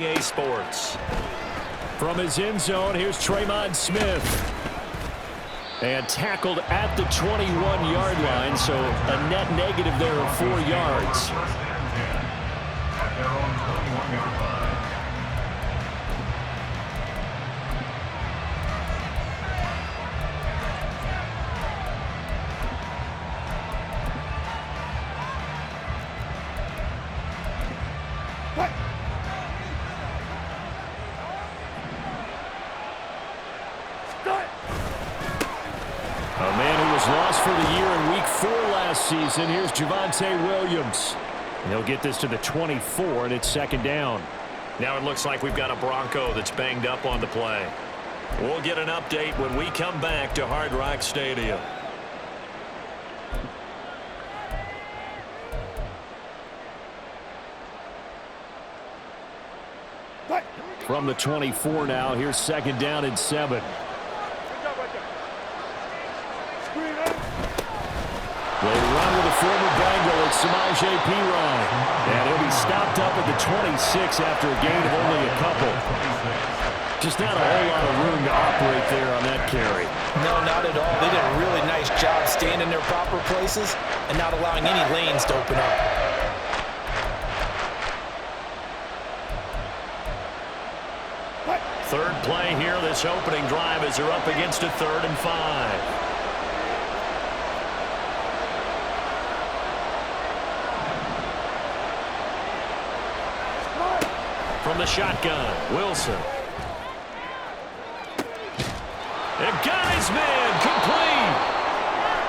Sports. From his end zone, here's Tremont Smith. And tackled at the 21-yard line, so a net negative there of 4 yards. A man who was lost for the year in Week 4 last season. Here's Javonte Williams. And he'll get this to the 24, and it's second down. Now it looks like we've got a Bronco that's banged up on the play. We'll get an update when we come back to Hard Rock Stadium. From the 24 now, here's second down and 7. They run with a former Bengal. It's Samaje Perine. And he'll be stopped up at the 26 after a gain of only a couple. Just not a whole lot of room to operate there on that carry. No, not at all. They did a really nice job staying in their proper places and not allowing any lanes to open up. Third play here, this opening drive as they're up against a 3rd and 5. From the shotgun, Wilson. And got his man, complete.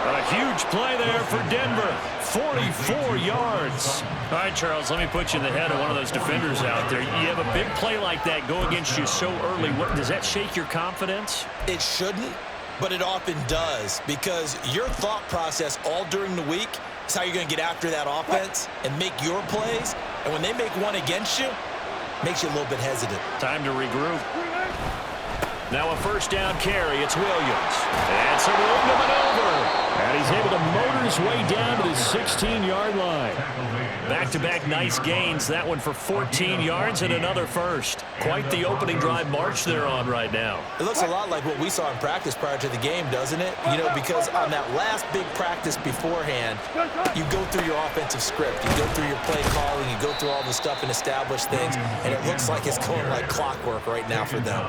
A huge play there for Denver. 44 yards. All right, Charles, let me put you in the head of one of those defenders out there. You have a big play like that go against you so early. Does that shake your confidence? It shouldn't, but it often does, because your thought process all during the week is how you're going to get after that offense and make your plays. And when they make one against you, makes you a little bit hesitant. Time to regroup. Now a first down carry. It's Williams. And some room to maneuver. And he's able to motor his way down to the 16-yard line. Back-to-back nice gains. That one for 14 yards and another first. Quite the opening drive march they're on right now. It looks a lot like what we saw in practice prior to the game, doesn't it? You know, because on that last big practice beforehand, you go through your offensive script. You go through your play calling. You go through all the stuff and establish things. And it looks like it's going like clockwork right now for them.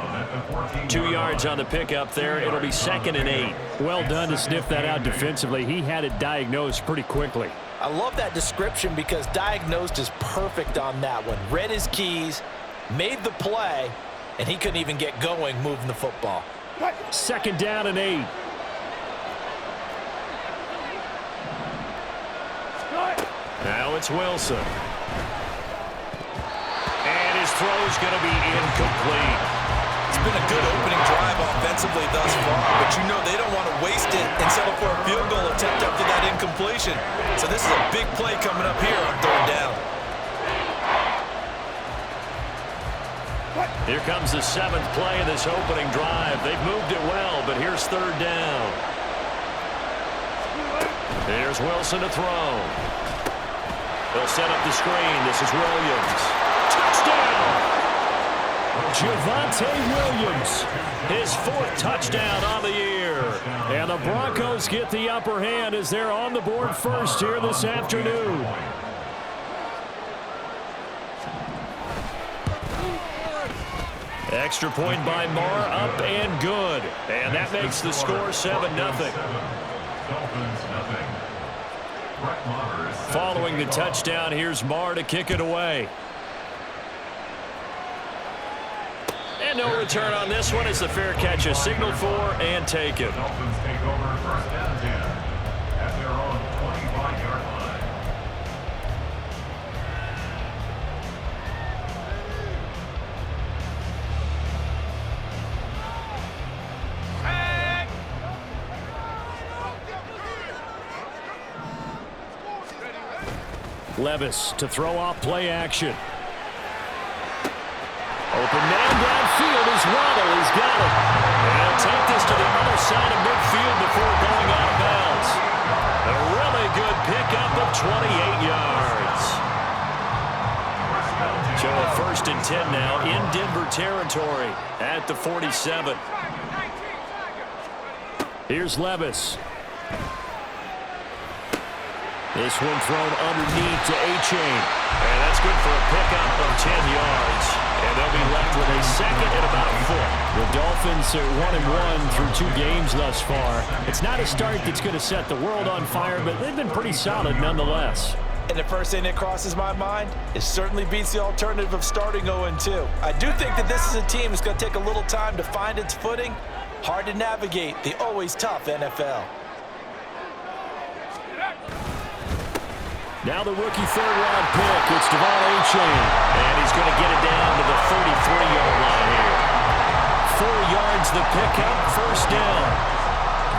2 yards on the pickup there. It'll be 2nd and 8. Well done to sniff that out defensively. He had it diagnosed pretty quickly. I love that description because diagnosed is perfect on that one. Read his keys, made the play, and he couldn't even get going moving the football. 2nd down and 8. Now it's Wilson. And his throw's going to be incomplete. It's been a good opening drive offensively thus far, but you know they don't want to waste it and settle for a field goal attempt after that incompletion. So this is a big play coming up here on 3rd down. Here comes the 7th play of this opening drive. They've moved it well, but here's 3rd down. Here's Wilson to throw. They'll set up the screen. This is Williams. Touchdown! Javonte Williams, his 4th touchdown on the year. And the Broncos get the upper hand as they're on the board first here this afternoon. Extra point by Marr, up and good. And that makes the score 7-0. Following the touchdown, here's Marr to kick it away. And no return on this one as the fair catch is signaled for and taken. Dolphins take over 1st and 10 at their own 25-yard line. Levis to throw off play action. Open man downfield is Waddle. He's got it. And he'll take this to the other side of midfield before going out of bounds. A really good pickup of 28 yards. So a 1st and 10 now in Denver territory at the 47. Here's Levis. This one thrown underneath to A-Chain. And that's good for a pickup of 10 yards. And they'll be left with a 2nd and about a foot. The Dolphins are 1-1 through 2 games thus far. It's not a start that's going to set the world on fire, but they've been pretty solid nonetheless. And the first thing that crosses my mind, it certainly beats the alternative of starting 0-2. I do think that this is a team that's going to take a little time to find its footing. Hard to navigate the always tough NFL. Now the rookie 3rd-round pick. It's Devon A-Chain. And he's going to get it down to the 33-yard line here. 4 yards the pickup, 1st down.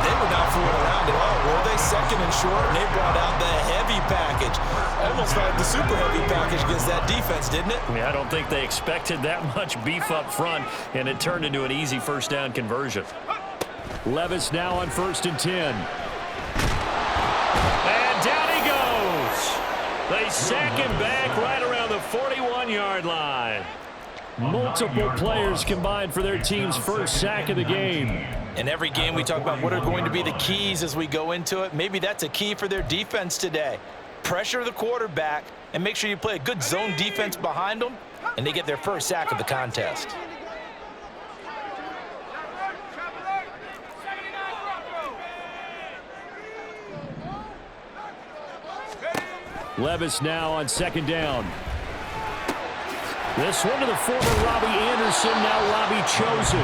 They were not fooling around at all, were they? 2nd and short, and they brought out the heavy package. Almost like the super heavy package against that defense, didn't it? Yeah, I don't think they expected that much beef up front, and it turned into an easy 1st down conversion. Levis now on 1st and 10. And down he goes. They sack him back right around the 41-yard line. Multiple players combined for their team's 1st sack of the game. In every game, we talk about what are going to be the keys as we go into it. Maybe that's a key for their defense today. Pressure the quarterback and make sure you play a good zone defense behind them, and they get their 1st sack of the contest. Levis now on 2nd down. This one to the former Robbie Anderson, now Robbie Chosen.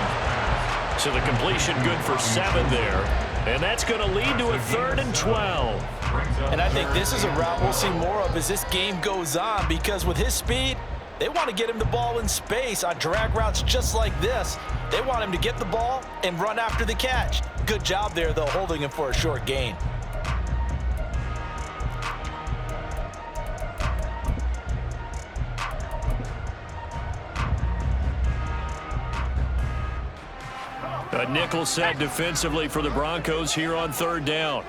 So the completion good for 7 there. And that's going to lead to a 3rd and 12. And I think this is a route we'll see more of as this game goes on, because with his speed, they want to get him the ball in space on drag routes just like this. They want him to get the ball and run after the catch. Good job there, though, holding him for a short gain. A nickel set defensively for the Broncos here on 3rd down.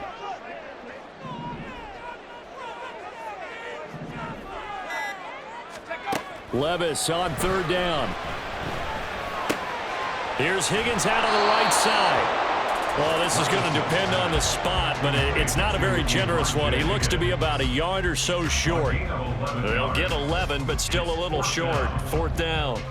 Levis on 3rd down. Here's Higgins out on the right side. Well, this is going to depend on the spot, but it's not a very generous one. He looks to be about a yard or so short. They'll get 11, but still a little short. 4th down.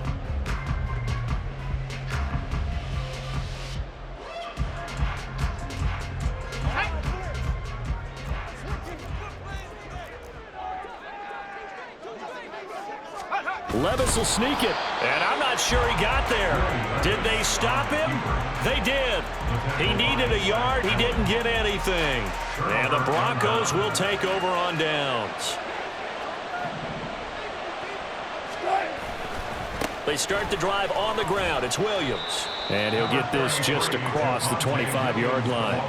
Levis will sneak it. And I'm not sure he got there. Did they stop him? They did. He needed a yard. He didn't get anything. And the Broncos will take over on downs. They start the drive on the ground. It's Williams. And he'll get this just across the 25-yard line.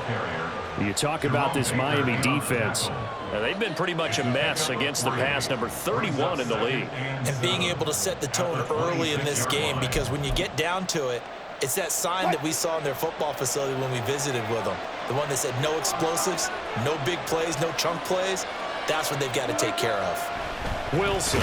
You talk about this Miami defense. They've been pretty much a mess against the pass, number 31 in the league. And being able to set the tone early in this game, because when you get down to it, it's that sign that we saw in their football facility when we visited with them. The one that said no explosives, no big plays, no chunk plays. That's what they've got to take care of. Wilson.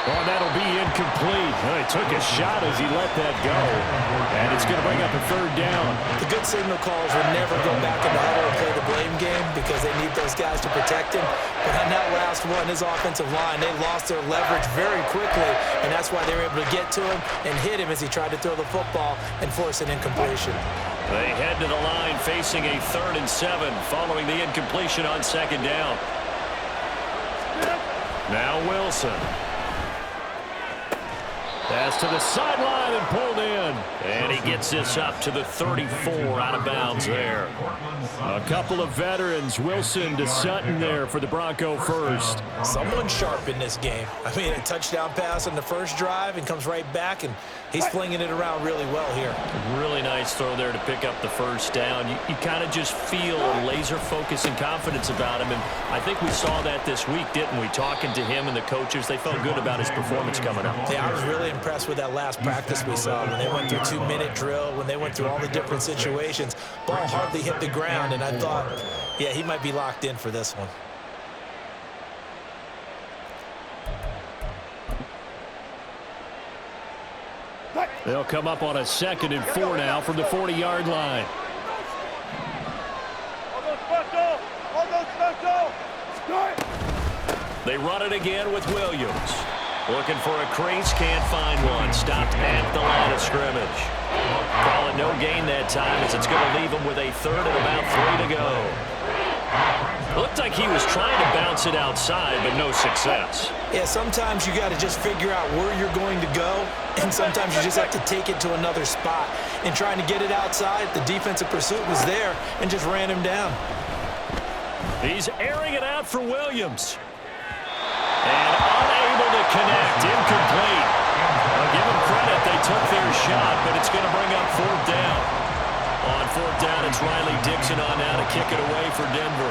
Oh, that'll be incomplete. Well, he took a shot as he let that go. And it's going to bring up a 3rd down. The good signal callers would never go back in the huddle and play the blame game because they need those guys to protect him. But on that last one, his offensive line, they lost their leverage very quickly, and that's why they were able to get to him and hit him as he tried to throw the football and force an incompletion. They head to the line facing a 3rd and 7 following the incompletion on 2nd down. Now Wilson. Pass to the sideline and pulled in. And he gets this up to the 34 out of bounds there. A couple of veterans, Wilson to Sutton there for the Bronco first. Someone sharp in this game. I mean, a touchdown pass on the first drive and comes right back, and he's flinging it around really well here. Really nice throw there to pick up the 1st down. You kind of just feel a laser focus and confidence about him, and I think we saw that this week, didn't we? Talking to him and the coaches, they felt good about his performance coming up. Yeah, I was really impressed with that last practice we saw when they went through 2-minute drill, when they went through all the different situations. Ball hardly hit the ground, and I thought, yeah, he might be locked in for this one. They'll come up on a 2nd and 4 now from the 40-yard line. They run it again with Williams. Looking for a crease, can't find one. Stopped at the line of scrimmage. Call it no gain that time as it's going to leave him with a 3rd and about 3 to go. Looked like he was trying to bounce it outside, but no success. Yeah, sometimes you got to just figure out where you're going to go, and sometimes you just have to take it to another spot. And trying to get it outside, the defensive pursuit was there and just ran him down. He's airing it out for Williams. And unable to connect, incomplete. I'll give them credit, they took their shot, but it's going to bring up 4th down. On 4th down, it's Riley Dixon on now to kick it away for Denver.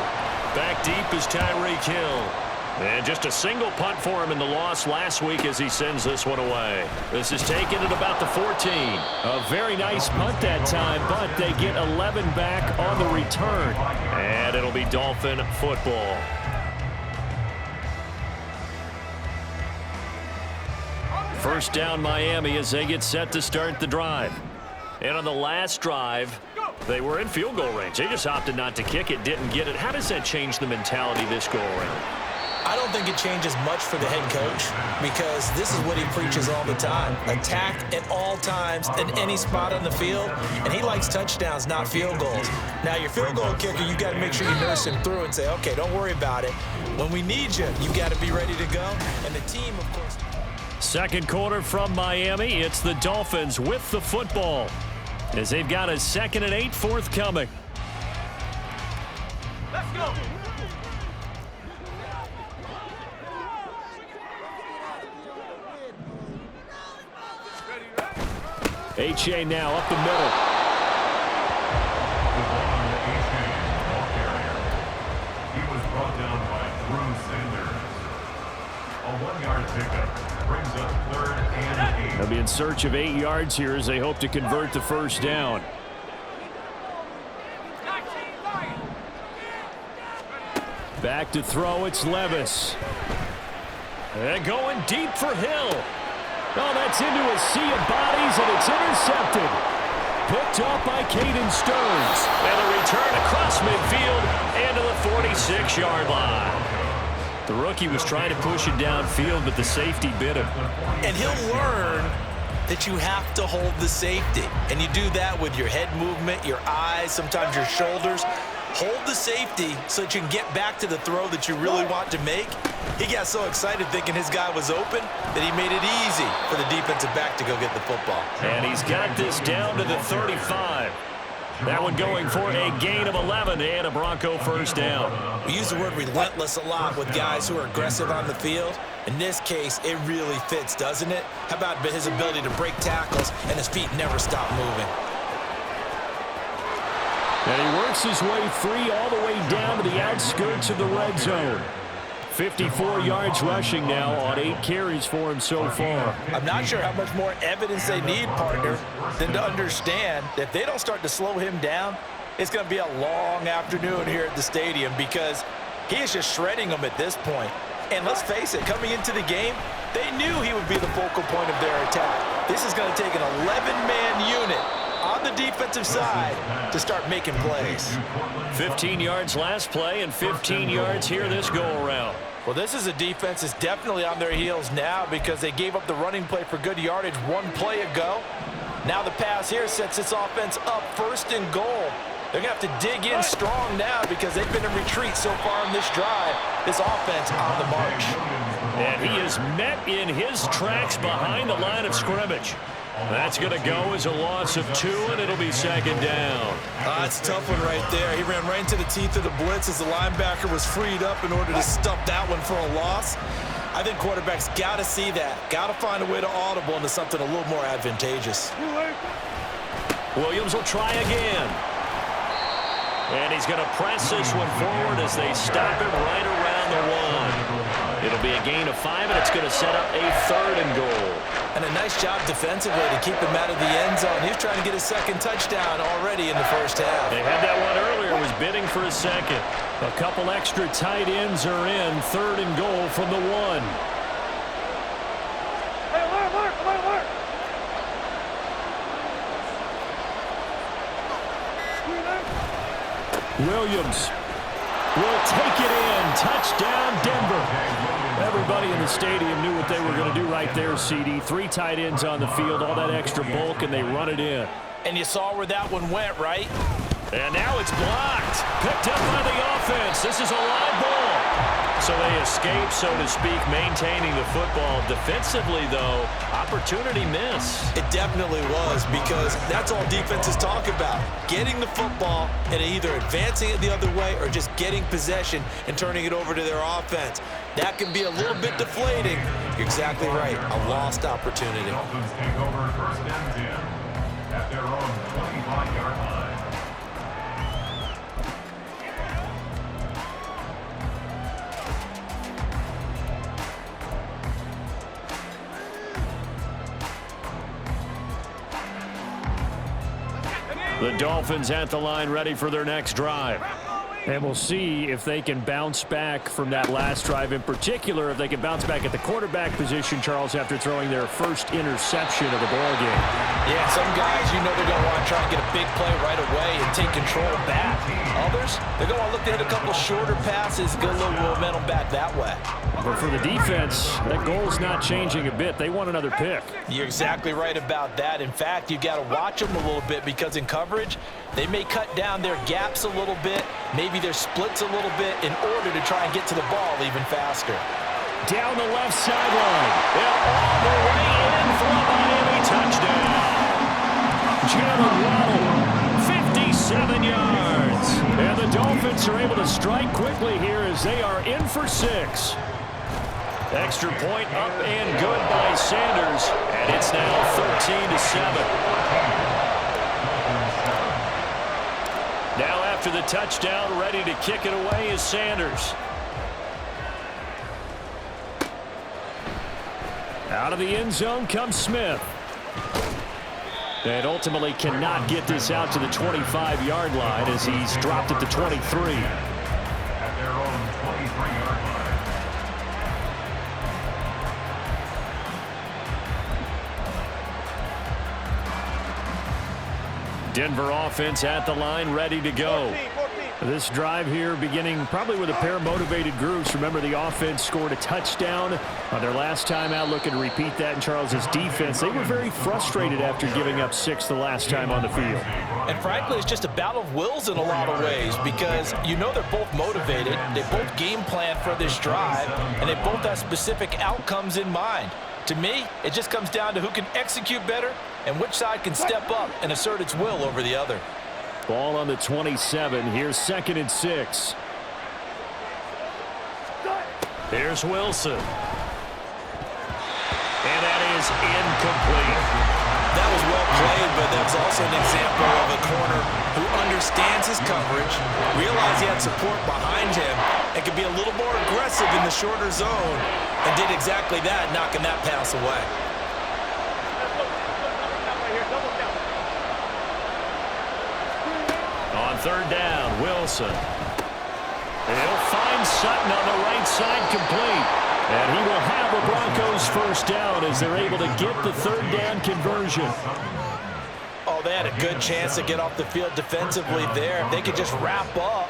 Back deep is Tyreek Hill. And just a single punt for him in the loss last week as he sends this one away. This is taken at about the 14. A very nice punt that time, but they get 11 back on the return. And it'll be Dolphin football. First down Miami as they get set to start the drive. And on the last drive, they were in field goal range. They just opted not to kick it, didn't get it. How does that change the mentality this go around? I don't think it changes much for the head coach because this is what he preaches all the time. Attack at all times in any spot on the field, and he likes touchdowns, not field goals. Now, your field goal kicker, you got to make sure you nurse him through and say, okay, don't worry about it. When we need you, you got to be ready to go. And the team, of course. Second quarter from Miami. It's the Dolphins with the football as they've got a 2nd and 8 forthcoming. Let's go. H.A. now up the middle. He was brought down by Drew Sanders. A 1-yard pickup brings up 3rd and 8. They'll be in search of 8 yards here as they hope to convert the first down. Back to throw, it's Levis. And going deep for Hill. Oh, that's into a sea of bodies, and it's intercepted. Picked up by Caden Stearns. And a return across midfield and to the 46-yard line. The rookie was trying to push it downfield, but the safety bit him. And he'll learn that you have to hold the safety. And you do that with your head movement, your eyes, sometimes your shoulders. Hold the safety so that you can get back to the throw that you really want to make. He got so excited thinking his guy was open that he made it easy for the defensive back to go get the football. And he's got this down to the 35. That one going for a gain of 11 and a Bronco first down. We use the word relentless a lot with guys who are aggressive on the field. In this case, it really fits, doesn't it? How about his ability to break tackles and his feet never stop moving? And he works his way free all the way down to the outskirts of the red zone. 54 yards rushing now on 8 carries for him so far. I'm not sure how much more evidence they need, partner, than to understand that if they don't start to slow him down, it's going to be a long afternoon here at the stadium because he is just shredding them at this point. And let's face it, coming into the game, they knew he would be the focal point of their attack. This is going to take an 11-man unit on the defensive side to start making plays. 15 yards last play and 15 yards here this go-around. Well, this is a defense that's definitely on their heels now because they gave up the running play for good yardage 1 play ago. Now the pass here sets this offense up 1st and goal. They're going to have to dig in strong now because they've been in retreat so far in this drive. This offense on the march. And he is met in his tracks behind the line of scrimmage. That's going to go as a loss of 2, and it'll be 2nd down. That's a tough one right there. He ran right into the teeth of the blitz as the linebacker was freed up in order to stuff that one for a loss. I think quarterbacks got to see that. Got to find a way to audible into something a little more advantageous. Williams will try again. And he's going to press this one forward as they stop him right around the 1. It'll be a gain of 5, and it's going to set up a 3rd and goal. And a nice job defensively to keep him out of the end zone. He was trying to get his 2nd touchdown already in the first half. They had that one earlier, was bidding for a 2nd. A couple extra tight ends are in. 3rd and goal from the 1. Williams will take it in. Touchdown, Denver. Everybody in the stadium knew what they were going to do right there, CD. 3 tight ends on the field, all that extra bulk, and they run it in. And you saw where that one went, right? And now it's blocked. Picked up by the offense. This is a live ball. So they escape, so to speak, maintaining the football. Defensively, though, opportunity miss. It definitely was, because that's all defenses talk about. Getting the football and either advancing it the other way or just getting possession and turning it over to their offense. That can be a little bit deflating. You're exactly right. A lost opportunity. Dolphins take over 1st and 10 at their own 25-yard line. The Dolphins at the line, ready for their next drive. And we'll see if they can bounce back from that last drive. In particular, if they can bounce back at the quarterback position, Charles, after throwing their first interception of the ball game. Yeah, some guys, you know they're going to want to try and get a big play right away and take control back. Others, they're going to want to look to hit a couple shorter passes, get a little momentum back that way. But for the defense, that goal's not changing a bit. They want another pick. You're exactly right about that. In fact, you've got to watch them a little bit, because in coverage, they may cut down their gaps a little bit, maybe their splits a little bit, in order to try and get to the ball even faster. Down the left sideline. And all the way in for a Miami touchdown. Jalen Waddle, 57 yards. And the Dolphins are able to strike quickly here as they are in for 6. Extra point up and good by Sanders. And it's now 13-7. Now after the touchdown, ready to kick it away is Sanders. Out of the end zone comes Smith. And ultimately cannot get this out to the 25-yard line as he's dropped at the 23. At their own 23-yard line. Denver offense at the line, ready to go. This drive here beginning probably with a pair of motivated groups. Remember, the offense scored a touchdown on their last time out, looking to repeat that in Charles's defense. They were very frustrated after giving up 6 the last time on the field. And frankly, it's just a battle of wills in a lot of ways, because you know they're both motivated, they both game plan for this drive, and they both have specific outcomes in mind. To me, it just comes down to who can execute better and which side can step up and assert its will over the other. Ball on the 27. Here's 2nd and 6. Here's Wilson. And that is incomplete. That was well played, but that was also an example of a corner who understands his coverage, realized he had support behind him, and could be a little more aggressive in the shorter zone, and did exactly that, knocking that pass away. On 3rd down, Wilson. He'll find Sutton on the right side, complete. And he will have the Broncos first down as they're able to get the 3rd down conversion. Oh, they had a good chance to get off the field defensively there. If they could just wrap up,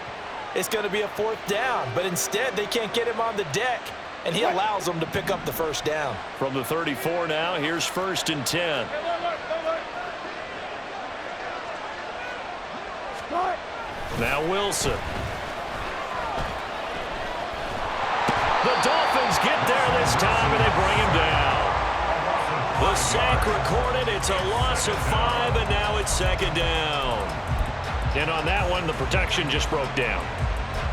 it's going to be a 4th down. But instead, they can't get him on the deck, and he allows them to pick up the first down. From the 34 now, here's 1st and 10. Now Wilson. The Dolphins get there this time, and they bring him down. The sack recorded. It's a loss of 5, and now it's 2nd down. And on that one, the protection just broke down.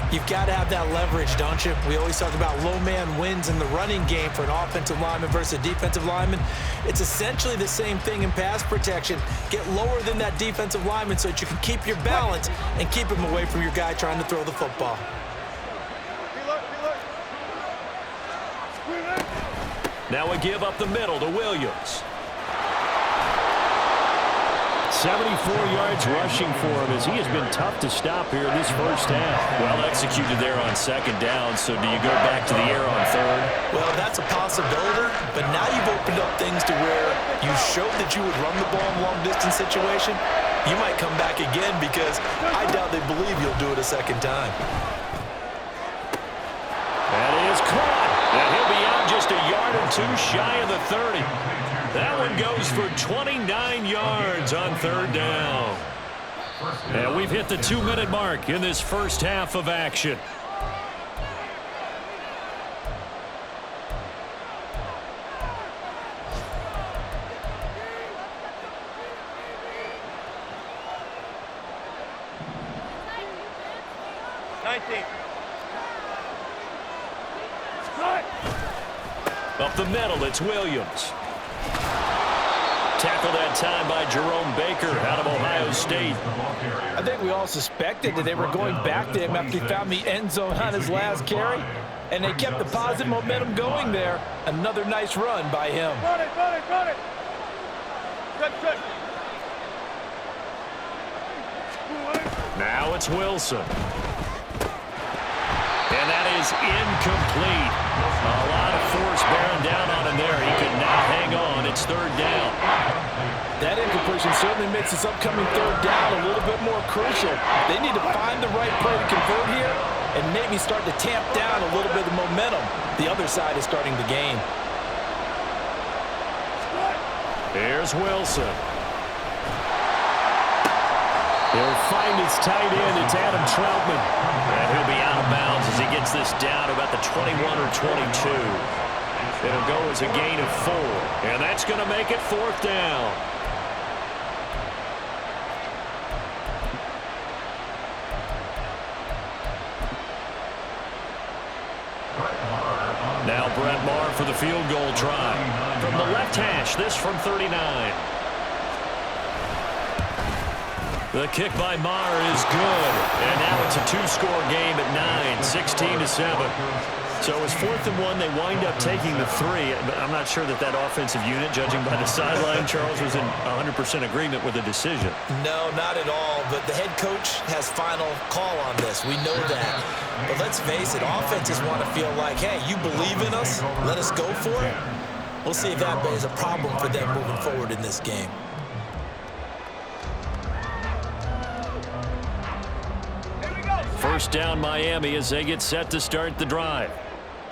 You've got to have that leverage, don't you? We always talk about low man wins in the running game for an offensive lineman versus a defensive lineman. It's essentially the same thing in pass protection. Get lower than that defensive lineman so that you can keep your balance and keep him away from your guy trying to throw the football. Now a give up the middle to Williams. 74 yards rushing for him as he has been tough to stop here in this first half. Well executed there on second down, so do you go back to the air on third? Well, that's a possibility, but now you've opened up things to where you showed that you would run the ball in long-distance situation. You might come back again because I doubt they believe you'll do it a second time. That is caught. And he'll be out just a yard or two shy of the 30. That one goes for 29 yards on third down. And we've hit the 2-minute mark in this first half of action. Up the middle, it's Williams. Tackled that time by Jerome Baker out of Ohio State. I think we all suspected that they were going back to him after he found the end zone on his last carry, and they kept the positive momentum going there. Another nice run by him. Run it. Now it's Wilson. And that is incomplete. A lot of force bearing down on him there. He could not hang on. It's third down. That incompletion certainly makes this upcoming third down a little bit more crucial. They need to find the right play to convert here and maybe start to tamp down a little bit of momentum. The other side is starting to gain. Here's Wilson. He'll find his tight end. It's Adam Troutman. And he'll be out of bounds as he gets this down to about the 21 or 22. It'll go as a gain of 4. And that's going to make it fourth down. Now Brett Maher for the field goal try. From the left hash, this from 39. The kick by Maher is good. And now it's a 2-score game at 9, 16-7. So it's 4th and 1. They wind up taking the 3. But I'm not sure that offensive unit, judging by the sideline, Charles, was in 100% agreement with the decision. No, not at all. But the head coach has final call on this. We know that. But let's face it, offenses want to feel like, hey, you believe in us? Let us go for it. We'll see if that is a problem for them moving forward in this game. First down, Miami, as they get set to start the drive.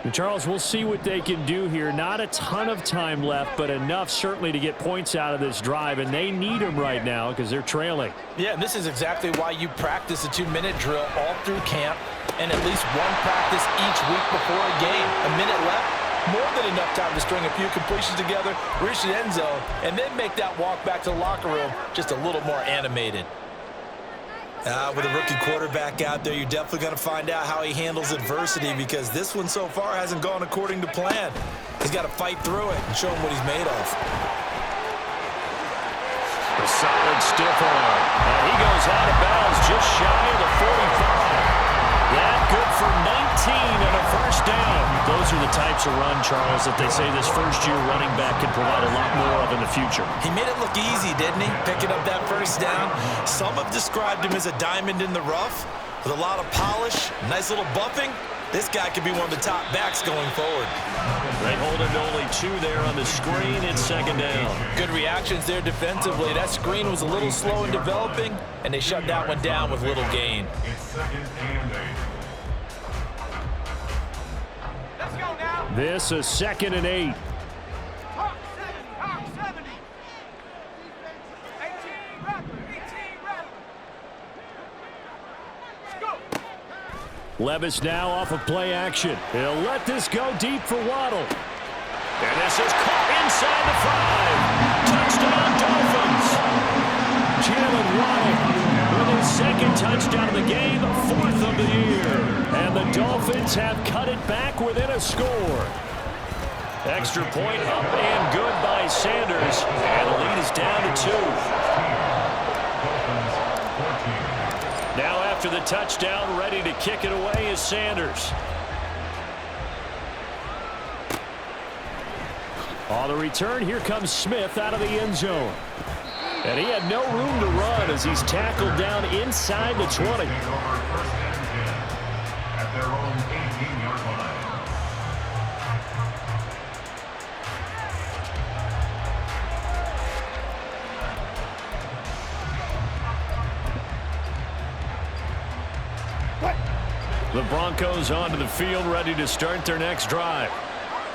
And Charles, we'll see what they can do here. Not a ton of time left, but enough certainly to get points out of this drive, and they need them right now because they're trailing. Yeah, and this is exactly why you practice a 2-minute drill all through camp and at least one practice each week before a game. A minute left, more than enough time to string a few completions together, reach the end zone, and then make that walk back to the locker room just a little more animated. With a rookie quarterback out there, you're definitely going to find out how he handles adversity because this one so far hasn't gone according to plan. He's got to fight through it and show him what he's made of. A solid stiff arm. And he goes out of bounds just shy of the 45. That good for 19 and a first down. Those are the types of run, Charles, that they say this first-year running back can provide a lot more of in the future. He made it look easy, didn't he? Picking up that first down. Some have described him as a diamond in the rough with a lot of polish, nice little bumping. This guy could be one of the top backs going forward. They hold him to only 2 there on the screen. It's second down. Good reactions there defensively. That screen was a little slow in developing, and they shut that one down with little gain. It's 2nd and 8. This is 2nd and 8. Levis now off of play action. He'll let this go deep for Waddle. And this is caught inside the 5. Touchdown, Dolphins. Jalen Waddle with his 2nd touchdown of the game, 4th of the year. And the Dolphins have cut it back within a score. Extra point up and good by Sanders. And the lead is down to 2. Now after the touchdown, ready to kick it away is Sanders. On the return, here comes Smith out of the end zone. And he had no room to run as he's tackled down inside the 20. Take over first and 10 at their own 18-yard line. The Broncos onto the field, ready to start their next drive.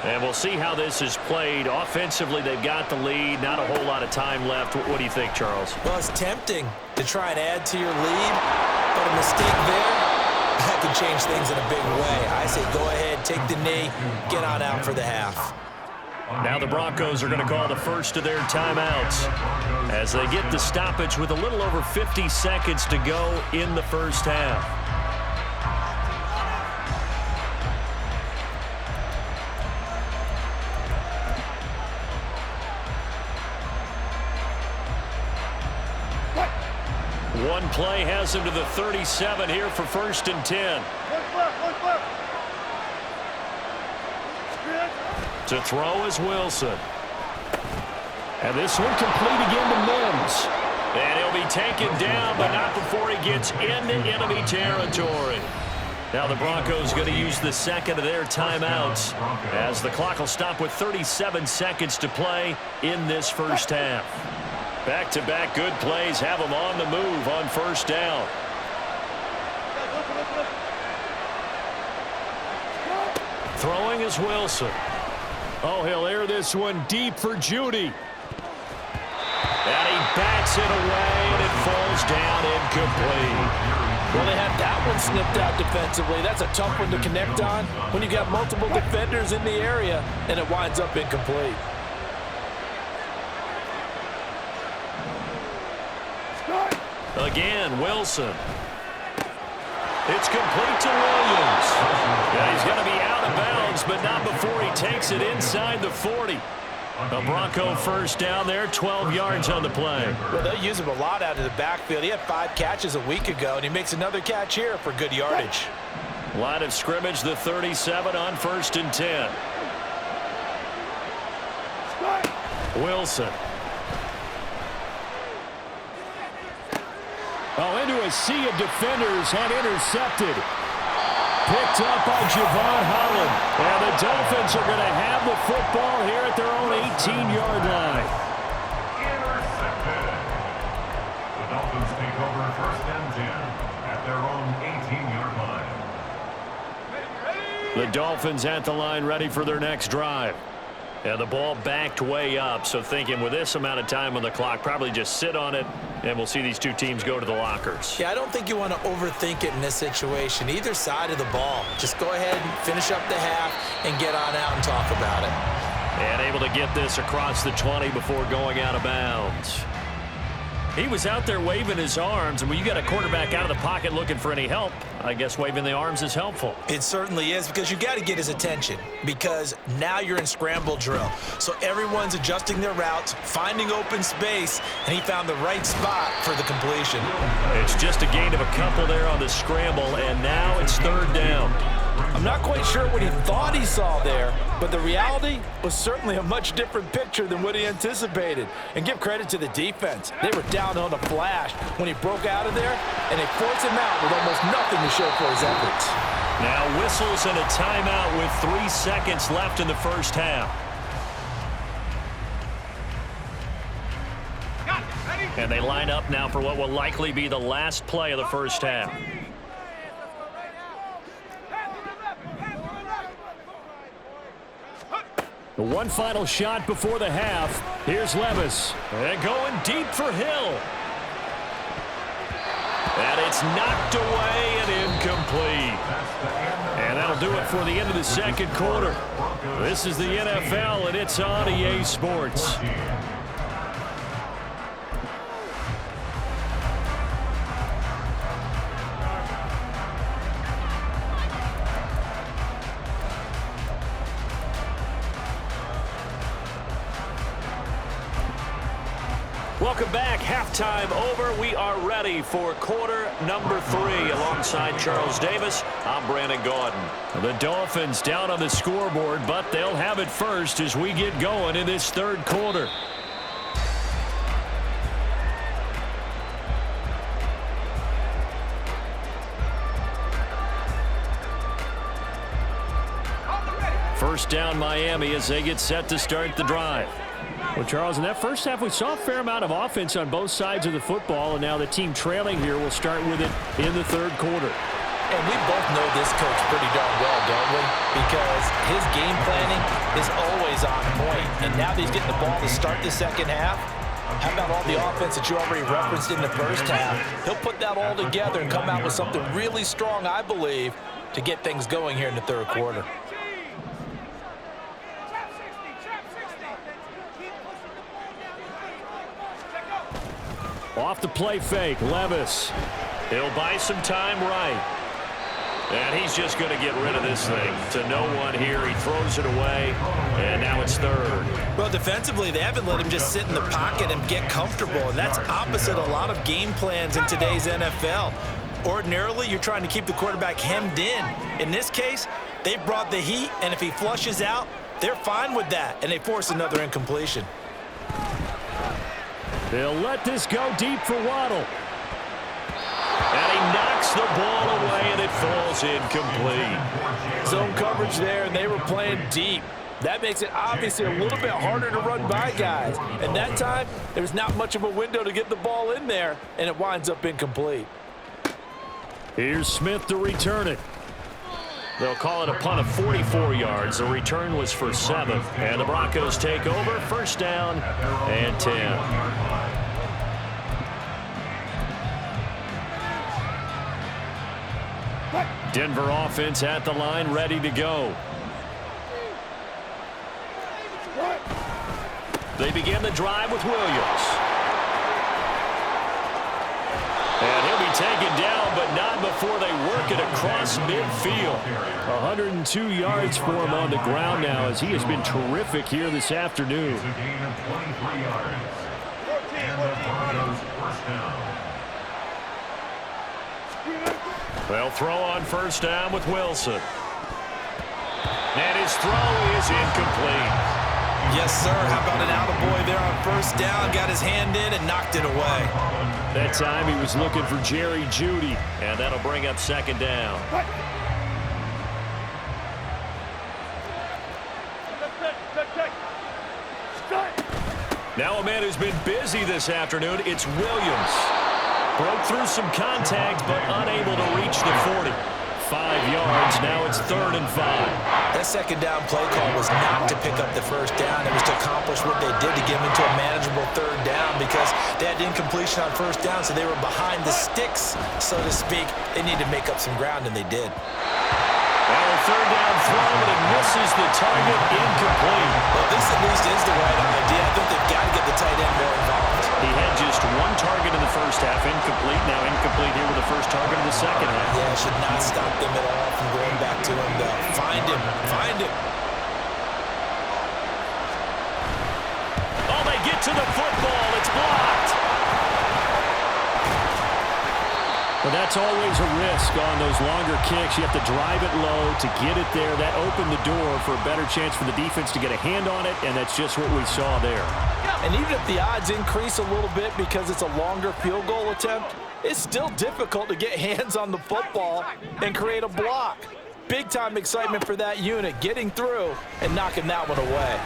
And we'll see how this is played. Offensively, they've got the lead. Not a whole lot of time left. What do you think, Charles? Well, it's tempting to try and add to your lead, but a mistake there, that could change things in a big way. I say go ahead, take the knee, get on out for the half. Now the Broncos are going to call the first of their timeouts as they get the stoppage with a little over 50 seconds to go in the first half. One play has him to the 37 here for first and 10. To throw is Wilson. And this one complete again to Mims. And he'll be taken down, but not before he gets into enemy territory. Now the Broncos going to use the second of their timeouts as the clock will stop with 37 seconds to play in this first half. Back-to-back good plays have them on the move on first down. Throwing is Wilson. Oh, he'll air this one deep for Judy. And he bats it away, and it falls down incomplete. Well, they had that one snipped out defensively. That's a tough one to connect on when you got multiple defenders in the area, and it winds up incomplete. Again, Wilson. It's complete to Williams. And he's going to be out of bounds, but not before he takes it inside the 40. A Bronco first down there, 12 yards on the play. Well, they'll use him a lot out of the backfield. He had 5 catches a week ago, and he makes another catch here for good yardage. Line of scrimmage, the 37 on first and 10. Wilson. Oh, into a sea of defenders and intercepted. Picked up by Javon Holland. And the Dolphins are going to have the football here at their own 18-yard line. Intercepted. The Dolphins take over first and 10 at their own 18-yard line. The Dolphins at the line, ready for their next drive. And the ball backed way up, so thinking with this amount of time on the clock, probably just sit on it, and we'll see these two teams go to the lockers. Yeah, I don't think you want to overthink it in this situation. Either side of the ball. Just go ahead and finish up the half and get on out and talk about it. And able to get this across the 20 before going out of bounds. He was out there waving his arms, and when you got a quarterback out of the pocket looking for any help, I guess waving the arms is helpful. It certainly is, because you got to get his attention, because now you're in scramble drill. So everyone's adjusting their routes, finding open space, and he found the right spot for the completion. It's just a gain of a couple there on the scramble, and now it's third down. I'm not quite sure what he thought he saw there, but the reality was certainly a much different picture than what he anticipated. And give credit to the defense. They were down on a flash when he broke out of there, and they forced him out with almost nothing to show for his efforts. Now whistles and a timeout with 3 seconds left in the first half. And they line up now for what will likely be the last play of the first half. One final shot before the half. Here's Levis. And going deep for Hill. And it's knocked away and incomplete. And that'll do it for the end of the second quarter. This is the NFL, and it's on EA Sports. Welcome back. Halftime over. We are ready for quarter number 3. Alongside Charles Davis, I'm Brandon Gaudin. The Dolphins down on the scoreboard, but they'll have it first as we get going in this third quarter. first down Miami as they get set to start the drive. Well, Charles, in that first half, we saw a fair amount of offense on both sides of the football, and now the team trailing here will start with it in the third quarter. And we both know this coach pretty darn well, don't we? Because his game planning is always on point. And now that he's getting the ball to start the second half, how about all the offense that you already referenced in the first half? He'll put that all together and come out with something really strong, I believe, to get things going here in the third quarter. Off the play fake, Levis. He'll buy some time right. And he's just going to get rid of this thing to no one here. He throws it away, and now it's third. Well, defensively, they haven't let him just sit in the pocket and get comfortable, and that's opposite a lot of game plans in today's NFL. Ordinarily, you're trying to keep the quarterback hemmed in. In this case, they brought the heat, and if he flushes out, they're fine with that, and they force another incompletion. They'll let this go deep for Waddle. And he knocks the ball away, and it falls incomplete. Zone coverage there, and they were playing deep. That makes it obviously a little bit harder to run by guys. And that time, there was not much of a window to get the ball in there, and it winds up incomplete. Here's Smith to return it. They'll call it a punt of 44 yards. The return was for 7. And the Broncos take over. First down and 10. Denver offense at the line, ready to go. They begin the drive with Williams. And he'll be taken down, but not before they work it across midfield. 102 yards for him on the ground now as he has been terrific here this afternoon. It's a gain of 23 yards. And the Broncos first down. They'll throw on first down with Wilson. And his throw is incomplete. Yes, sir. How about an attaboy there on first down? Got his hand in and knocked it away. That time he was looking for Jerry Jeudy. And that'll bring up second down. Now a man who's been busy this afternoon, it's Williams. Broke through some contact, but unable to reach the 40. 5 yards, now it's 3rd and 5. That second down play call was not to pick up the first down. It was to accomplish what they did to get them into a manageable 3rd down because they had incompletion on first down, so they were behind the sticks, so to speak. They needed to make up some ground, and they did. Well, a 3rd down throw, but it misses the target, incomplete. Well, this at least is the right idea. I think they've got to get the tight end more involved. He had just 1 target in the first half, incomplete. Now incomplete here with the first target in the second half. Yeah, should not stop them at all from going back to him, though. Find him. Find him. Oh, they get to the football. It's blocked. But that's always a risk on those longer kicks. You have to drive it low to get it there. That opened the door for a better chance for the defense to get a hand on it, and that's just what we saw there. And even if the odds increase a little bit because it's a longer field goal attempt, it's still difficult to get hands on the football and create a block. Big-time excitement for that unit, getting through and knocking that one away.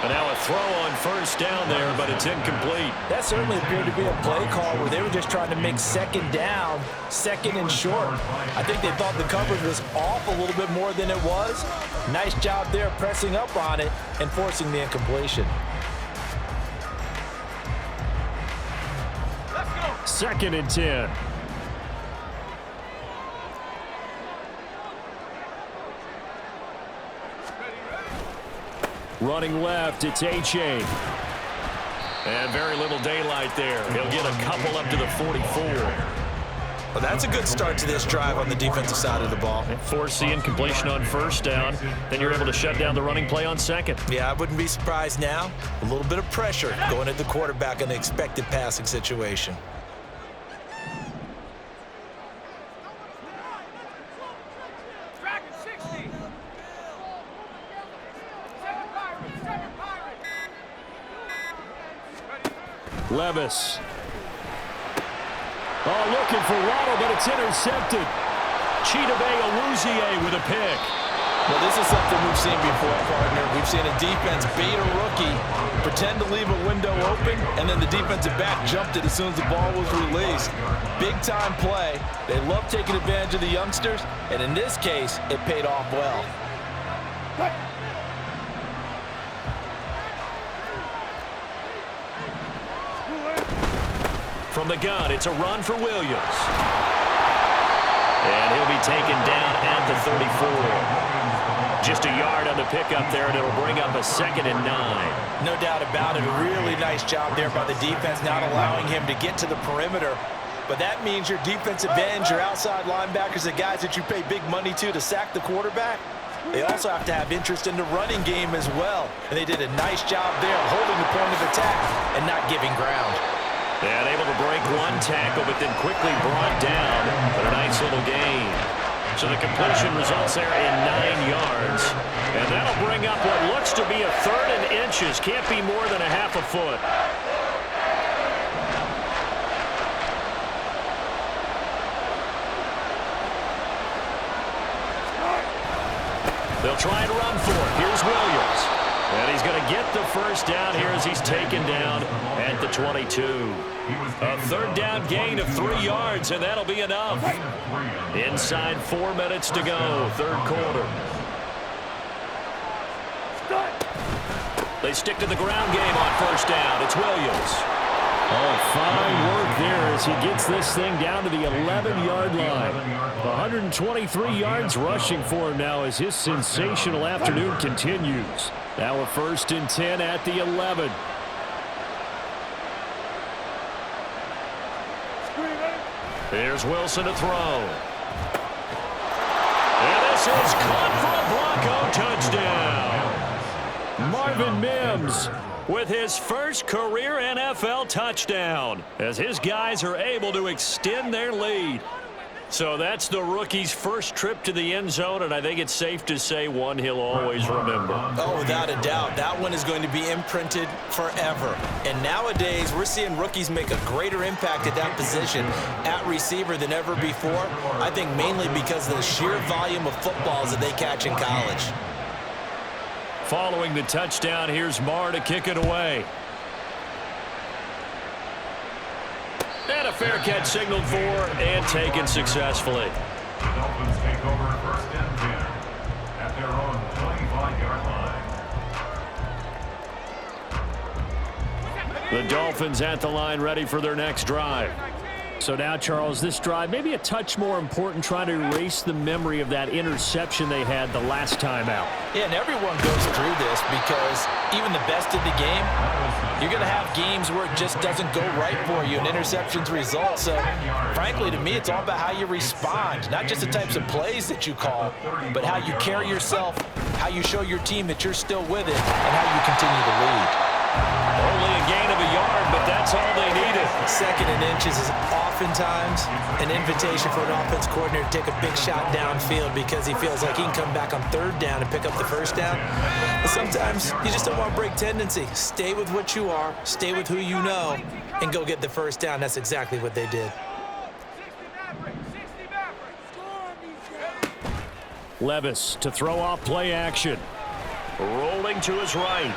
And now a throw on first down there, but it's incomplete. That certainly appeared to be a play call where they were just trying to make second down, second and short. I think they thought the coverage was off a little bit more than it was. Nice job there pressing up on it and forcing the incompletion. 2nd and 10. Running left, it's H.A. And very little daylight there. He'll get a couple up to the 44. Well, that's a good start to this drive on the defensive side of the ball. Force the incompletion on first down. Then you're able to shut down the running play on second. Yeah, I wouldn't be surprised now. A little bit of pressure going at the quarterback in the expected passing situation. Levis. Oh, looking for Waddle, but it's intercepted. Chidobe Awuzie with a pick. Well, this is something we've seen before, partner. We've seen a defense bait a rookie, pretend to leave a window open, and then the defensive back jumped it as soon as the ball was released. Big-time play. They love taking advantage of the youngsters, and in this case, it paid off well. From the gun, it's a run for Williams. And he'll be taken down at the 34. Just a yard on the pickup there, and it'll bring up a 2nd and 9. No doubt about it. A really nice job there by the defense, not allowing him to get to the perimeter. But that means your defensive ends, your outside linebackers, the guys that you pay big money to sack the quarterback, they also have to have interest in the running game as well. And they did a nice job there holding the point of attack and not giving ground. And able to break one tackle, but then quickly brought down. But a nice little gain. So the completion results there in 9 yards. And that'll bring up what looks to be a 3rd and inches. Can't be more than a half a foot. They'll try and run for it. Here's Williams. And he's going to get the first down here as he's taken down at the 22. A 3rd down gain of 3 yards, and that'll be enough. Inside 4 minutes to go, 3rd quarter. They stick to the ground game on 1st down. It's Williams. Oh, fine work there as he gets this thing down to the 11-yard line. 123 yards rushing for him now as his sensational afternoon continues. Now a 1st and 10 at the 11. Here's Wilson to throw. And this is caught for a Bronco touchdown. Marvin Mims with his first career NFL touchdown as his guys are able to extend their lead. So that's the rookie's first trip to the end zone, and I think it's safe to say one he'll always remember. Oh, without a doubt. That one is going to be imprinted forever. And nowadays, we're seeing rookies make a greater impact at that position at receiver than ever before. I think mainly because of the sheer volume of footballs that they catch in college. Following the touchdown, here's Marr to kick it away. And a fair catch signaled for and taken successfully. The Dolphins take over 1st and 10 at their own 25-yard line. The Dolphins at the line ready for their next drive. So now, Charles, this drive maybe a touch more important, trying to erase the memory of that interception they had the last time out. Yeah, and everyone goes through this because even the best of the game, you're going to have games where it just doesn't go right for you and interceptions result. So, frankly, to me, it's all about how you respond, not just the types of plays that you call, but how you carry yourself, how you show your team that you're still with it, and how you continue to lead. Only a gain of a yard, but that's all they needed. 2nd and inches is oftentimes an invitation for an offense coordinator to take a big shot downfield because he feels like he can come back on 3rd down and pick up the 1st down. But sometimes you just don't want to break tendency. Stay with what you are, stay with who you know, and go get the 1st down. That's exactly what they did. Levis to throw off play action. Rolling to his right.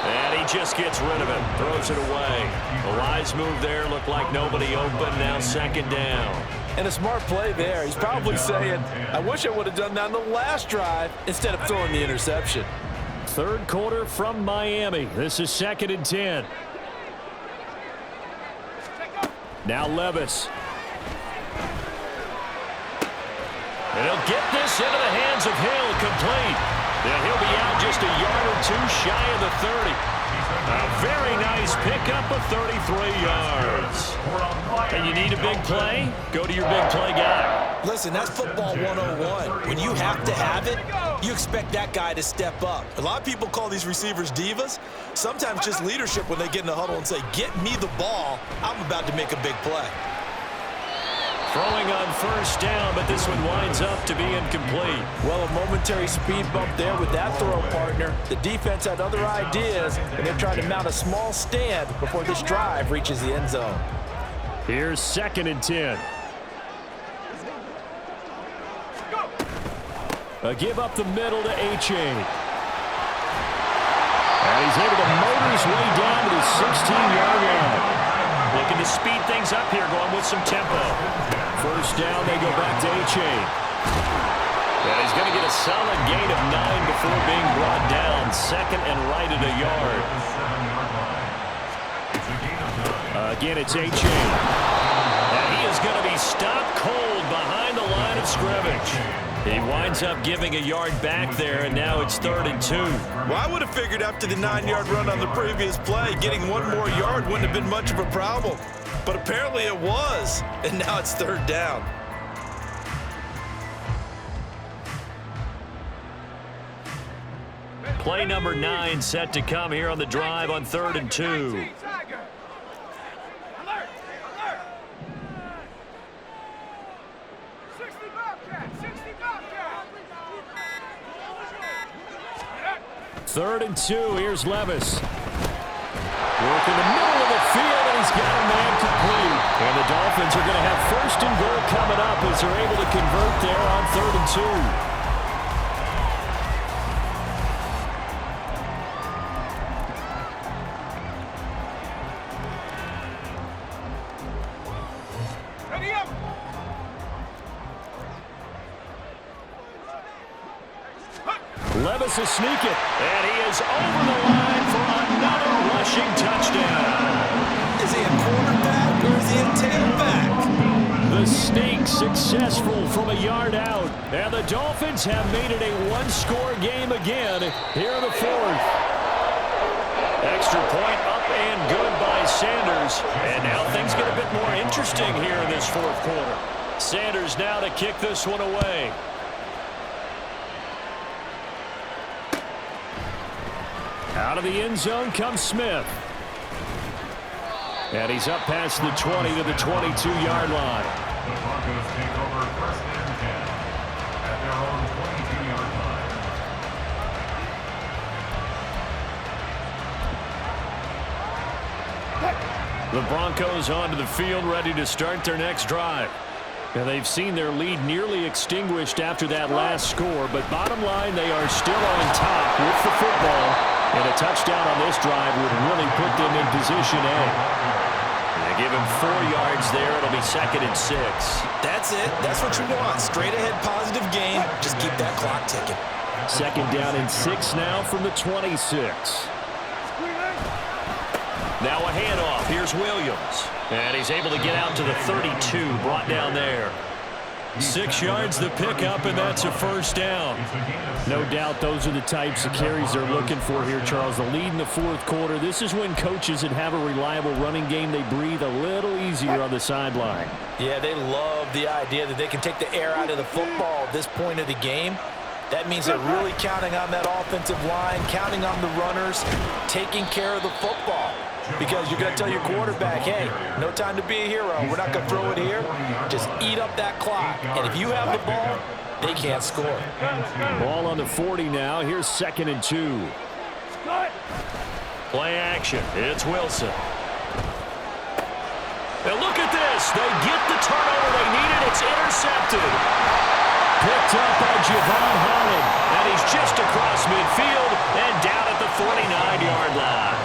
And he just gets rid of it, throws it away. A wise move there, looked like nobody open, now 2nd down. And a smart play there. He's probably saying, I wish I would have done that on the last drive instead of throwing the interception. 3rd quarter from Miami. This is 2nd and 10. Now Levis. And he'll get this into the hands of Hill, complete. And he'll be out just a yard or 2 shy of the 30. A very nice pickup of 33 yards. And you need a big play? Go to your big play guy. Listen, that's football 101. When you have to have it, you expect that guy to step up. A lot of people call these receivers divas. Sometimes just leadership when they get in the huddle and say, get me the ball. I'm about to make a big play. Throwing on 1st down, but this one winds up to be incomplete. Well, a momentary speed bump there with that throw, partner. The defense had other ideas, and they're trying to mount a small stand before this drive reaches the end zone. Here's 2nd and 10. A give up the middle to A-Chain. And he's able to motor his way down to the 16-yard line. Looking to speed things up here, going with some tempo. First down, they go back to A-Chain. And he's going to get a solid gain of 9 before being brought down. Second and right at a yard. Again, it's A-Chain. And he is going to be stopped cold behind the line of scrimmage. He winds up giving a yard back there, and now it's 3rd and 2. Well, I would have figured after the 9-yard run on the previous play, getting one more yard wouldn't have been much of a problem. But apparently it was, and now it's 3rd down. Play number 9 set to come here on the drive on 3rd and 2. Third and 2, here's Levis. Work in the middle of the field, and he's got a man complete. And the Dolphins are going to have 1st and goal coming up as they're able to convert there on 3rd and 2. Levis will sneak it. And he is over the line for another rushing touchdown. Is he a quarterback or is he a tailback? The sneak successful from a yard out. And the Dolphins have made it a one-score game again here in the 4th. Extra point up and good by Sanders. And now things get a bit more interesting here in this 4th quarter. Sanders now to kick this one away. Out of the end zone comes Smith. And he's up past the 20 to the 22-yard line. The Broncos take over 1st and 10 at their own 22-yard line. The Broncos onto the field, ready to start their next drive. And they've seen their lead nearly extinguished after that last score, but bottom line, they are still on top with the football. And a touchdown on this drive would really put them in position A. They give him 4 yards there. It'll be 2nd and 6. That's it. That's what you want. Straight ahead positive gain. Just keep that clock ticking. 2nd down and 6 now from the 26. Now a handoff. Here's Williams. And he's able to get out to the 32. Brought down there. 6 yards the pickup, and that's a 1st down. No doubt those are the types of carries they're looking for here, Charles. The lead in the 4th quarter. This is when coaches that have a reliable running game, they breathe a little easier on the sideline. Yeah, they love the idea that they can take the air out of the football at this point of the game. That means they're really counting on that offensive line, counting on the runners, taking care of the football. Because you're going to tell your quarterback, hey, no time to be a hero. We're not going to throw it here. Just eat up that clock. And if you have the ball, they can't score. Ball on the 40 now. Here's 2nd and 2. Play action. It's Wilson. And look at this. They get the turnover they needed. It's intercepted. Picked up by Javon Holland. And he's just across midfield and down at the 49-yard line.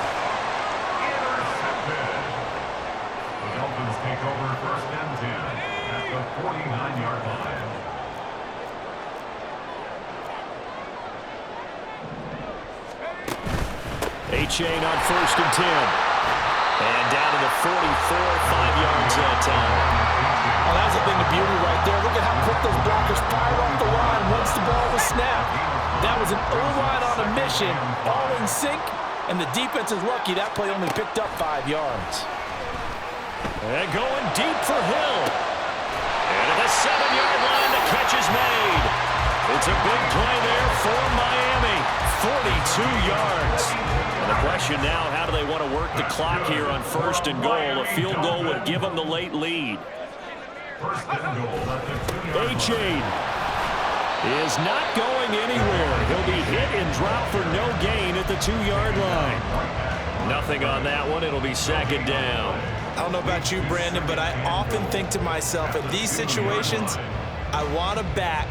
The Dolphins take over 1st and 10 at the 49-yard line. A-Chain on 1st and 10. And down to the 44, 5 yards that time. Well, that's a thing of beauty right there. Look at how quick those blockers fire off the line once the ball was snapped. That was an O-line on a mission, all in sync, and the defense is lucky that play only picked up 5 yards. And going deep for Hill. And at the 7-yard line, the catch is made. It's a big play there for Miami. 42 yards. And the question now, how do they want to work the clock here on 1st and goal? A field goal would give them the late lead. A-Chain is not going anywhere. He'll be hit and dropped for no gain at the 2-yard line. Nothing on that one. It'll be 2nd down. I don't know about you, Brandon, but I often think to myself, in these situations, I want to back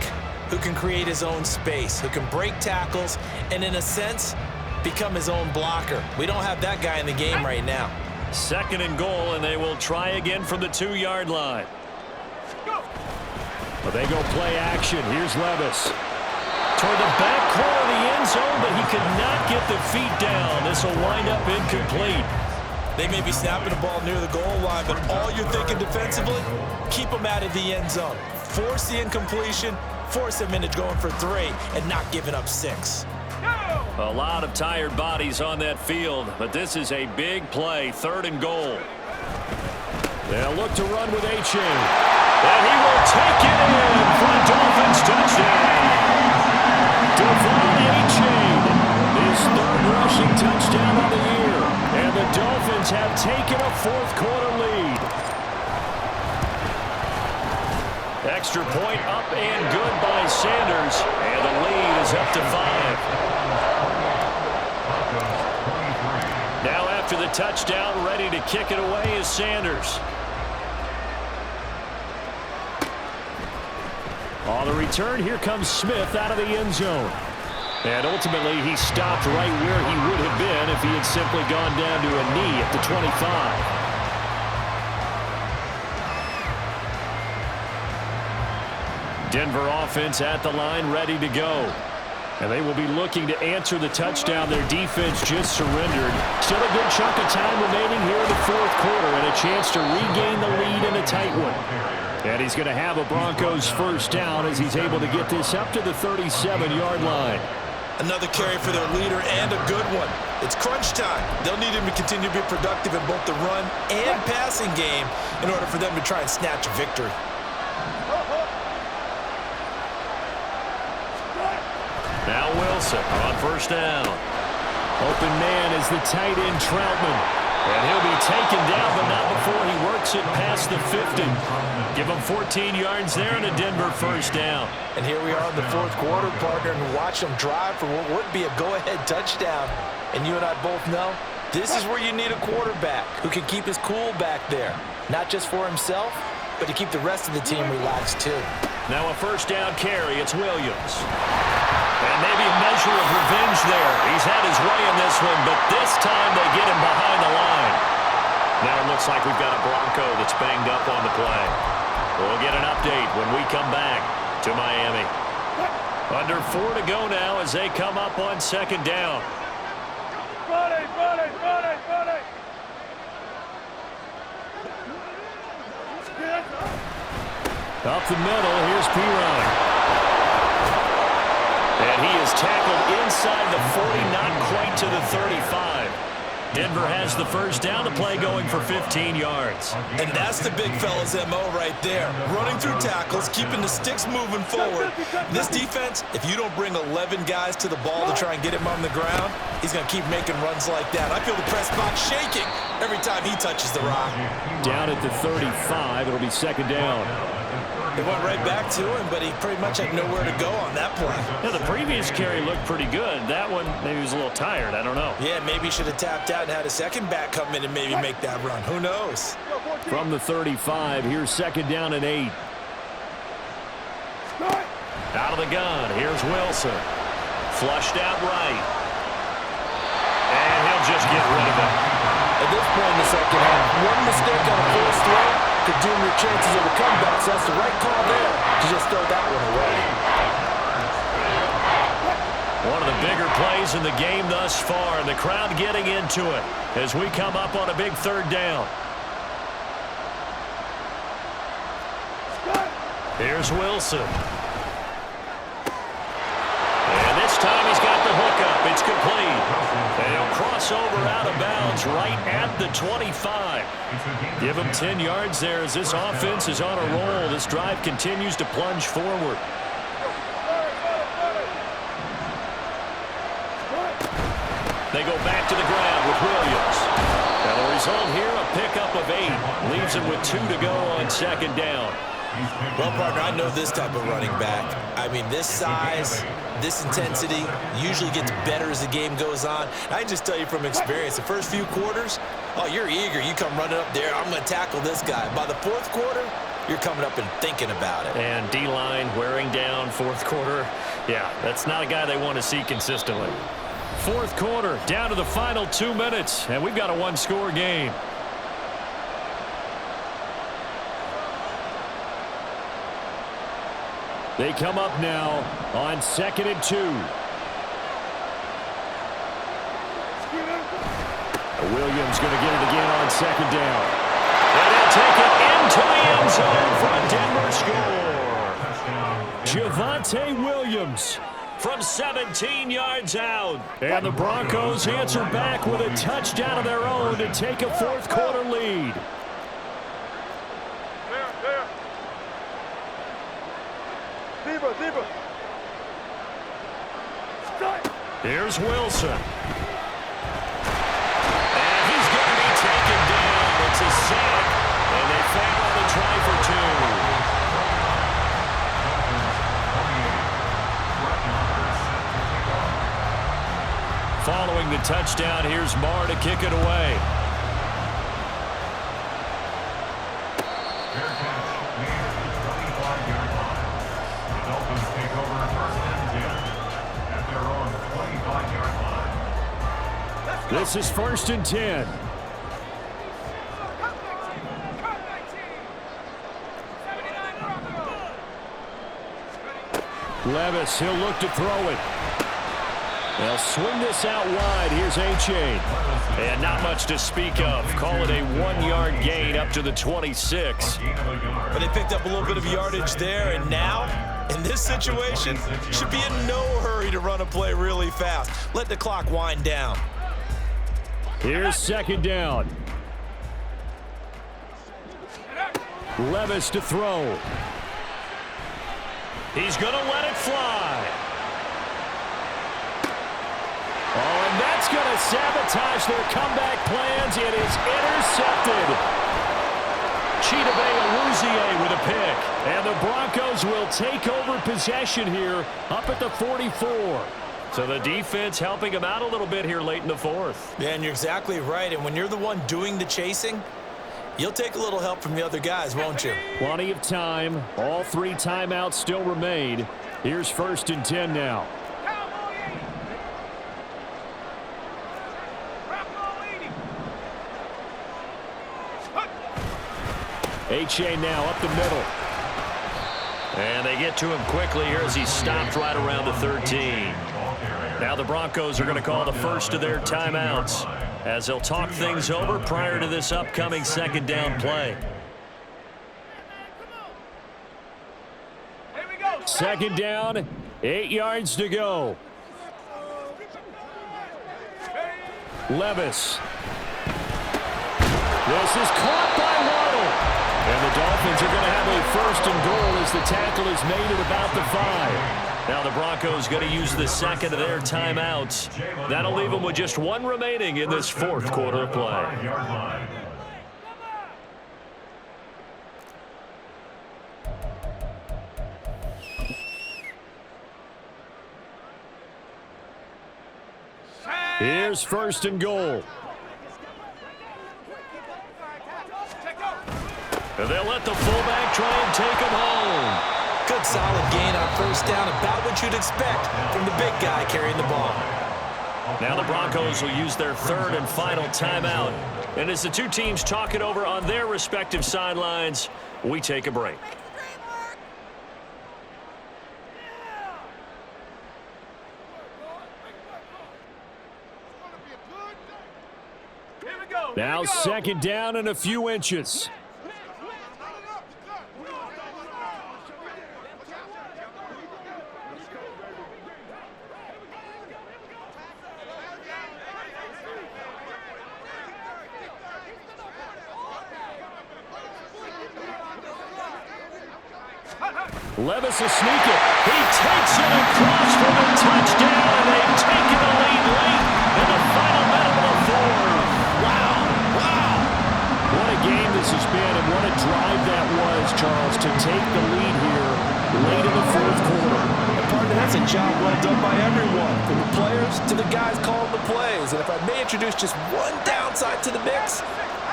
who can create his own space, who can break tackles, and in a sense, become his own blocker. We don't have that guy in the game right now. 2nd and goal, and they will try again from the 2-yard line. But they go play action. Here's Levis. Toward the back corner of the end zone, but he could not get the feet down. This will wind up incomplete. They may be snapping the ball near the goal line, but all you're thinking defensively, keep them out of the end zone. Force the incompletion, force them into going for 3, and not giving up 6. A lot of tired bodies on that field, but this is a big play, 3rd and goal. They'll look to run with H.A. And he will take it in for a Dolphins touchdown. Devon H.A. his 3rd rushing touchdown of the year. And the Dolphins have taken a 4th-quarter lead. Extra point up and good by Sanders. And the lead is up to 5. Now after the touchdown, ready to kick it away is Sanders. On the return, here comes Smith out of the end zone. And ultimately, he stopped right where he would have been if he had simply gone down to a knee at the 25. Denver offense at the line, ready to go. And they will be looking to answer the touchdown. Their defense just surrendered. Still a good chunk of time remaining here in the 4th quarter and a chance to regain the lead in a tight one. And he's going to have a Broncos 1st down as he's able to get this up to the 37-yard line. Another carry for their leader and a good one. It's crunch time. They'll need him to continue to be productive in both the run and passing game in order for them to try and snatch a victory. Now Wilson on 1st down. Open man is the tight end Troutman. And he'll be taken down, but not before he works it past the 50. Give him 14 yards there and a Denver 1st down. And here we are in the 4th quarter, partner, and watch them drive for what would be a go-ahead touchdown. And you and I both know this is where you need a quarterback who can keep his cool back there. Not just for himself, but to keep the rest of the team relaxed too. Now a 1st down carry. It's Williams. And maybe a measure of revenge there. He's had his way in this one, but this time they get him behind the line. Now it looks like we've got a Bronco that's banged up on the play. We'll get an update when we come back to Miami. Under 4 to go now as they come up on 2nd down. Buddy. Up the middle, here's Pirine. And he is tackled inside the 40, not quite to the 35. Denver has the 1st down, to play going for 15 yards. And that's the big fella's MO right there. Running through tackles, keeping the sticks moving forward. This defense, if you don't bring 11 guys to the ball to try and get him on the ground, he's going to keep making runs like that. I feel the press box shaking every time he touches the rock. Down at the 35, it'll be 2nd down. They went right back to him, but he pretty much had nowhere to go on that play. Yeah, the previous carry looked pretty good. That one, maybe he was a little tired. I don't know. Yeah, maybe he should have tapped out and had a second back come in and maybe make that run. Who knows? From the 35, here's 2nd down and 8. Out of the gun, here's Wilson. Flushed out right. And he'll just get rid of it. At this point in the 2nd half, one mistake on a forced throw could doom your chances of a comeback. So that's the right call there to just throw that one away. One of the bigger plays in the game thus far, and the crowd getting into it as we come up on a big 3rd down. Here's Wilson. And this time he's got the hookup. It's complete. And he'll cross over out of bounds right at the 25. Give him 10 yards there as this offense is on a roll. This drive continues to plunge forward. They go back to the ground with Williams. And the result here, a pickup of 8. Leaves him with 2 to go on 2nd down. Well, partner, I know this type of running back. I mean, this size, this intensity usually gets better as the game goes on. I can just tell you from experience, the first few quarters, oh, you're eager. You come running up there, I'm going to tackle this guy. By the 4th quarter, you're coming up and thinking about it. And D-line wearing down fourth quarter. Yeah, that's not a guy they want to see consistently. Fourth quarter, down to the final 2 minutes, and we've got a one-score game. They come up now on 2nd and 2. Williams going to get it again on 2nd down. And they'll take it into the end zone for a Denver score. Javonte Williams from 17 yards out. And the Broncos answer back with a touchdown of their own to take a fourth quarter lead. Deeper. Here's Wilson. And he's going to be taken down. It's a sack. And they fail on the try for 2. Following the touchdown, here's Marr to kick it away. This is 1st and 10. Levis, he'll look to throw it. They'll swing this out wide. Here's A-Chain. And not much to speak of. Call it a 1-yard gain up to the 26. But they picked up a little bit of yardage there, and now, in this situation, should be in no hurry to run a play really fast. Let the clock wind down. Here's 2nd down. Levis to throw. He's going to let it fly. Oh, and that's going to sabotage their comeback plans. It is intercepted. Chidobe Awuzie with a pick. And the Broncos will take over possession here up at the 44. So the defense helping him out a little bit here late in the fourth. Yeah, and you're exactly right. And when you're the one doing the chasing, you'll take a little help from the other guys, won't you? Plenty of time. All 3 timeouts still remain. Here's 1st and 10 now. H.A. now up the middle. And they get to him quickly here as he stopped right around the 13. Now the Broncos are going to call the first of their timeouts as they'll talk things over prior to this upcoming 2nd down play. 2nd down, 8 yards to go. Levis. This is caught by Waddle. And the Dolphins are going to have a 1st and goal as the tackle is made at about the 5. Now the Broncos going to use the 2nd of their timeouts. That'll leave them with just 1 remaining in this 4th quarter of play. Here's 1st and goal. And they'll let the fullback try and take him home. Good solid gain on 1st down, about what you'd expect from the big guy carrying the ball. Now the Broncos will use their 3rd and final timeout. And as the 2 teams talk it over on their respective sidelines, we take a break. Now 2nd down and a few inches. Levis will sneak it. He takes it across for the touchdown, and they've taken the lead late in the final minute of the 4th. Wow. What a game this has been, and what a drive that was, Charles, to take the lead here late in the 4th quarter. And partner, that's a job well done by everyone, from the players to the guys calling the plays. And if I may introduce just one downside to the mix,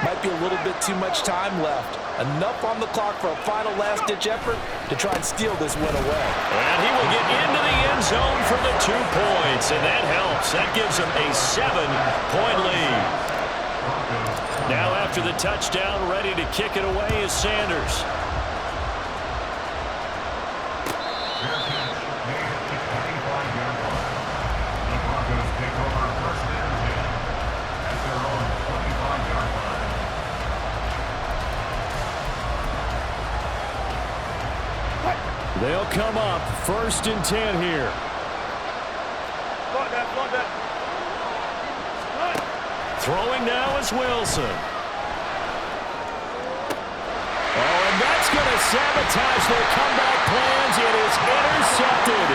Might be a little bit too much time left. Enough on the clock for a final last-ditch effort to try and steal this win away. And he will get into the end zone for the 2 points, and that helps. That gives him a 7-point lead. Now after the touchdown, ready to kick it away is Sanders. They'll come up 1st and 10 here. Throwing now is Wilson. Oh, and that's going to sabotage their comeback plans. It is intercepted.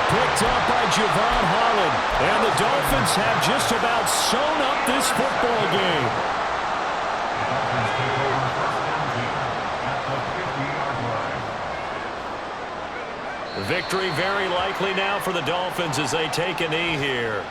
Picked up by Javon Holland. And the Dolphins have just about sewn up this football game. Victory very likely now for the Dolphins as they take a knee here.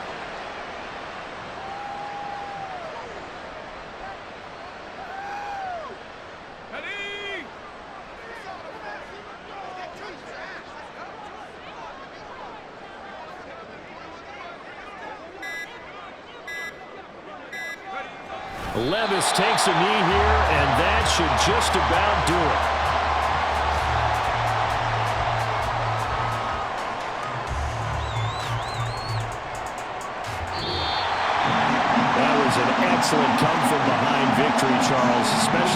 Levis takes a knee here, and that should just about do it. Excellent come from behind victory, Charles, especially